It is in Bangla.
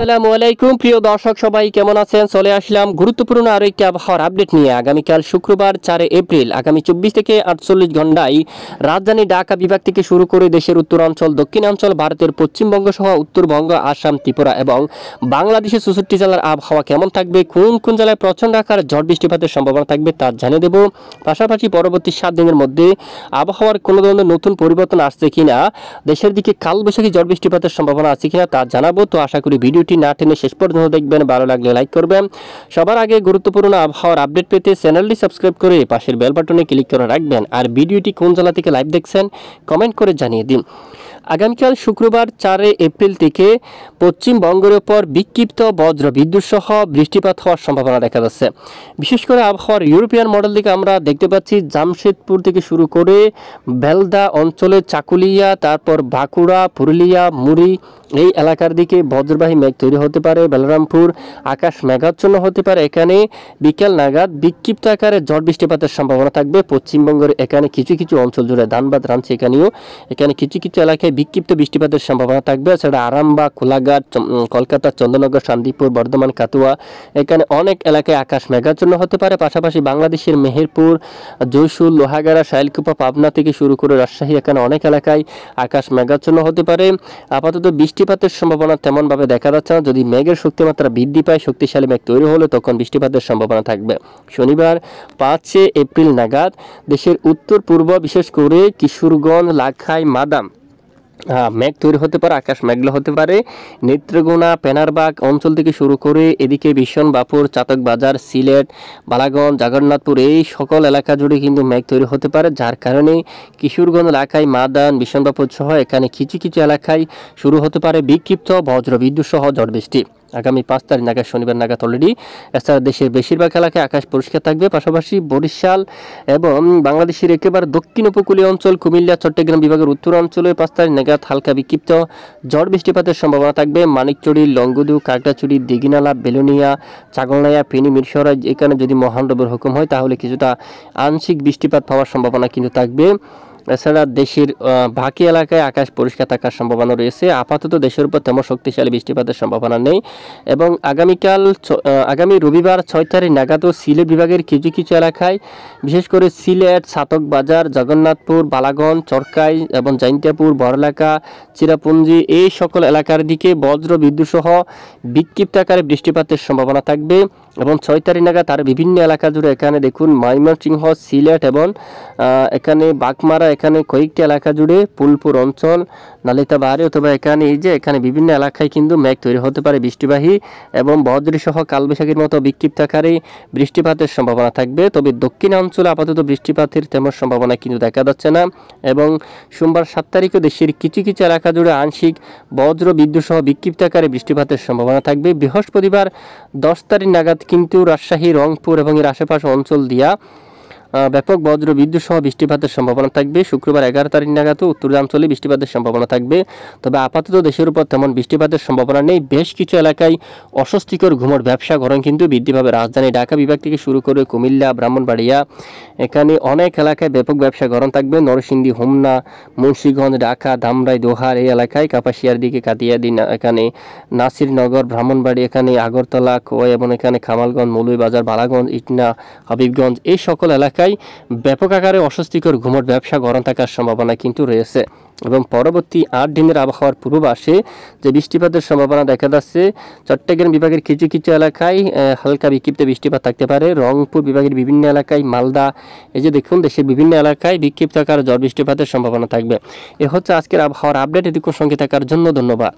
আসসালামু আলাইকুম প্রিয় দর্শক সবাই কেমন আছেন? চলে আসলাম গুরুত্বপূর্ণ আরো একটি আবহাওয়ার আপডেট নিয়ে। আগামীকাল শুক্রবার 4 এপ্রিল আগামী 24 থেকে 48 ঘন্টায় রাজধানী ঢাকা বিভাগ থেকে শুরু করে দেশের উত্তরাঞ্চল, দক্ষিণাঞ্চল, ভারতের পশ্চিমবঙ্গ সহ উত্তরবঙ্গ, আসাম, ত্রিপুরা এবং বাংলাদেশের 64 জেলার আবহাওয়া কেমন থাকবে, কোন কোন জেলায় প্রচণ্ড আকার ঝড় বৃষ্টিপাতের সম্ভাবনা থাকবে তা জানিয়ে দেব। পাশাপাশি পরবর্তী 7 দিনের মধ্যে আবহাওয়ার কোনো ধরনের নতুন পরিবর্তন আসছে কিনা, দেশের দিকে কালবৈশাখী ঝড় বৃষ্টিপাতের সম্ভাবনা আছে কিনা তা জানাবো। তো আশা করি ভিডিওটি না টেনে শেষ পর্যন্ত দেখবেন, ভালো লাগলে লাইক করবেন। সবার আগে গুরুত্বপূর্ণ আবহাওয়ার আপডেট পেতে চ্যানেলটি সাবস্ক্রাইব করে পাশের বেল বাটনে ক্লিক করে রাখবেন। আর ভিডিওটি কোন জেলা থেকে লাইভ দেখছেন কমেন্ট করে জানিয়ে দিন। আগামীকাল শুক্রবার 4 এপ্রিল থেকে পশ্চিমবঙ্গের উপর বিক্ষিপ্ত বজ্র বিদ্যুৎ সহ বৃষ্টিপাত হওয়ার সম্ভাবনা দেখা যাচ্ছে। বিশেষ করে আবহাওয়ার ইউরোপিয়ান মডেল দিকে আমরা দেখতে পাচ্ছি জামশেদপুর থেকে শুরু করে বেলদা অঞ্চলে, চাকুলিয়া, তারপর বাঁকুড়া, পুরুলিয়া, মুড়ি এই এলাকার দিকে বজ্রবাহী মেঘ তৈরি হতে পারে। বলরামপুর আকাশ মেঘাচ্ছন্ন হতে পারে। এখানে বিকেল নাগাদ বিক্ষিপ্ত আকারে ঝড় বৃষ্টিপাতের সম্ভাবনা থাকবে। পশ্চিমবঙ্গের এখানে কিছু কিছু অঞ্চল জুড়ে, ধানবাদ, রাঞ্চি, এখানে কিছু কিছু এলাকায় বিক্ষিপ্ত বৃষ্টিপাতের সম্ভাবনা থাকবে। এছাড়া আরামবাগ, কোলাঘাট, কলকাতা, চন্দননগর, শান্তিপুর, বর্ধমান, কাতুয়া এখানে অনেক এলাকায় আকাশ মেঘাচ্ছন্ন হতে পারে। পাশাপাশি বাংলাদেশের মেহেরপুর, জয়সুর, লোহাগাড়া, শাইলকুপা, পাবনা থেকে শুরু করে রাজশাহী এখানে অনেক এলাকায় আকাশ মেঘাচ্ছন্ন হতে পারে। আপাতত বৃষ্টিপাতের সম্ভাবনা তেমনভাবে দেখা যাচ্ছে না। যদি মেঘের শক্তিমাত্রা বৃদ্ধি পায়, শক্তিশালী মেঘ তৈরি হলে তখন বৃষ্টিপাতের সম্ভাবনা থাকবে। শনিবার 5 এপ্রিল নাগাদ দেশের উত্তর পূর্ব, বিশেষ করে কিশোরগঞ্জ, লাখাই, মাদাম মেঘ তৈরি হতে পারে, আকাশ মেঘলা হতে পারে। নেত্রকোনা, পেনারবাগ অঞ্চল থেকে শুরু করে এদিকে বিশনবাপুর, চাতক বাজার, সিলেট, বালাগঞ্জ, জগন্নাথপুর এই সকল এলাকা জুড়ে কিন্তু মেঘ তৈরি হতে পারে, যার কারণে কিশোরগঞ্জ এলাকায়, মাদান, বিশনবাপুর সহ এখানে কিছু কিছু এলাকায় শুরু হতে পারে বিক্ষিপ্ত বজ্র বিদ্যুৎ সহ ঝড় বৃষ্টি। আগামী 5 তারিখ নাগাদ, শনিবার নাগাদ অলরেডি। এছাড়া দেশের বেশিরভাগ এলাকায় আকাশ পরিষ্কার থাকবে। পাশাপাশি বরিশাল এবং বাংলাদেশের একেবারে দক্ষিণ উপকূলীয় অঞ্চল, কুমিল্লা, চট্টগ্রাম বিভাগের উত্তরাঞ্চলে 5 তারিখ নাগাদ হালকা বিক্ষিপ্ত ঝড় বৃষ্টিপাতের সম্ভাবনা থাকবে। মানিকচড়ি, লংগদু, কাকড়াছড়ি, দিঘিনালা, বেলুনিয়া, ছাগলনাইয়া, ফেনী, মিরসরাই এখানে যদি মহান রবের হুকুম হয় তাহলে কিছুটা আংশিক বৃষ্টিপাত হওয়ার সম্ভাবনা কিন্তু থাকবে। এছাড়া দেশের বাকি এলাকায় আকাশ পরিষ্কার থাকার সম্ভাবনা রয়েছে। আপাতত দেশের উপর তেমন শক্তিশালী বৃষ্টিপাতের সম্ভাবনা নেই। এবং আগামী রবিবার 6 তারিখ নাগাদও সিলেট বিভাগের কিছু কিছু এলাকায়, বিশেষ করে সিলেট, ছাতক বাজার, জগন্নাথপুর, বালাগঞ্জ, চরকাই এবং জৈন্তিয়াপুর, বড়লাকা, চিরাপুঞ্জি এই সকল এলাকার দিকে বজ্র বিদ্যুৎ সহ বিক্ষিপ্ত আকারে বৃষ্টিপাতের সম্ভাবনা থাকবে। এবং 6 তারিখ নাগাদ তার বিভিন্ন এলাকা জুড়ে, এখানে দেখুন ময়মনসিংহ, সিলেট এবং এখানে বাগমারা, এখানে কয়েকটি এলাকা জুড়ে ফুলপুর অঞ্চল, নালিতাবাড়ি অথবা এখানে এই যে এখানে বিভিন্ন এলাকায় কিন্তু মেঘ তৈরি হতে পারে বৃষ্টিবাহী, এবং বজ্রসহ কালবৈশাখীর মতো বিক্ষিপ্ত আকারে বৃষ্টিপাতের সম্ভাবনা থাকবে। তবে দক্ষিণাঞ্চলে আপাতত বৃষ্টিপাতের তেমন সম্ভাবনা কিন্তু দেখা যাচ্ছে না। এবং সোমবার 7 তারিখে দেশের কিছু কিছু এলাকা জুড়ে আংশিক বজ্র বিদ্যুৎ সহ বিক্ষিপ্ত আকারে বৃষ্টিপাতের সম্ভাবনা থাকবে। বৃহস্পতিবার 10 তারিখ নাগাদ কিন্তু রাজশাহী, রংপুর এবং এর আশেপাশে অঞ্চল দিয়া ব্যাপক বজ্র বিদ্যুৎ সহ বৃষ্টিপাতের সম্ভাবনা থাকবে। শুক্রবার 11 তারিখ নাগাদও উত্তরাঞ্চলে বৃষ্টিপাতের সম্ভাবনা থাকবে। তবে আপাতত দেশের উপর তেমন বৃষ্টিপাতের সম্ভাবনা নেই। বেশ কিছু এলাকায় অস্বস্তিকর ঘুমট ব্যবসা গরম কিন্তু বৃদ্ধি পাবে। রাজধানী ঢাকা বিভাগ থেকে শুরু করে কুমিল্লা, ব্রাহ্মণবাড়িয়া এখানে অনেক এলাকায় ব্যাপক ব্যবসা গরম থাকবে। নরসিংদী, হোমনা, মুন্সিগঞ্জ, ঢাকা, ধামরাই, দোহার এই এলাকায়, কাপাসিয়ার দিকে কাতিয়াদিন, এখানে নাসিরনগর, ব্রাহ্মণবাড়ি, এখানে আগরতলা, কোয় এবং এখানে খামালগঞ্জ, মৌলভীবাজার, বালাগঞ্জ, ইটনা, হাবিবগঞ্জ এই সকল এলাকায় ব্যাপক আকারে অস্বস্তিকর ঘুমট ব্যবসা গরম থাকার সম্ভাবনা কিন্তু রয়েছে। এবং পরবর্তী 8 দিনের আবহাওয়ার পূর্বাভাসে যে বৃষ্টিপাতের সম্ভাবনা দেখা যাচ্ছে, চট্টগ্রাম বিভাগের কিছু কিছু এলাকায় হালকা বিক্ষিপ্ত বৃষ্টিপাত থাকতে পারে। রংপুর বিভাগের বিভিন্ন এলাকায়, মালদা এই যে দেখুন দেশের বিভিন্ন এলাকায় বিক্ষিপ্ত আকারে ঝড় বৃষ্টিপাতের সম্ভাবনা থাকবে। এ হচ্ছে আজকের আবহাওয়ার আপডেট। এটুকু সঙ্গে থাকার জন্য ধন্যবাদ।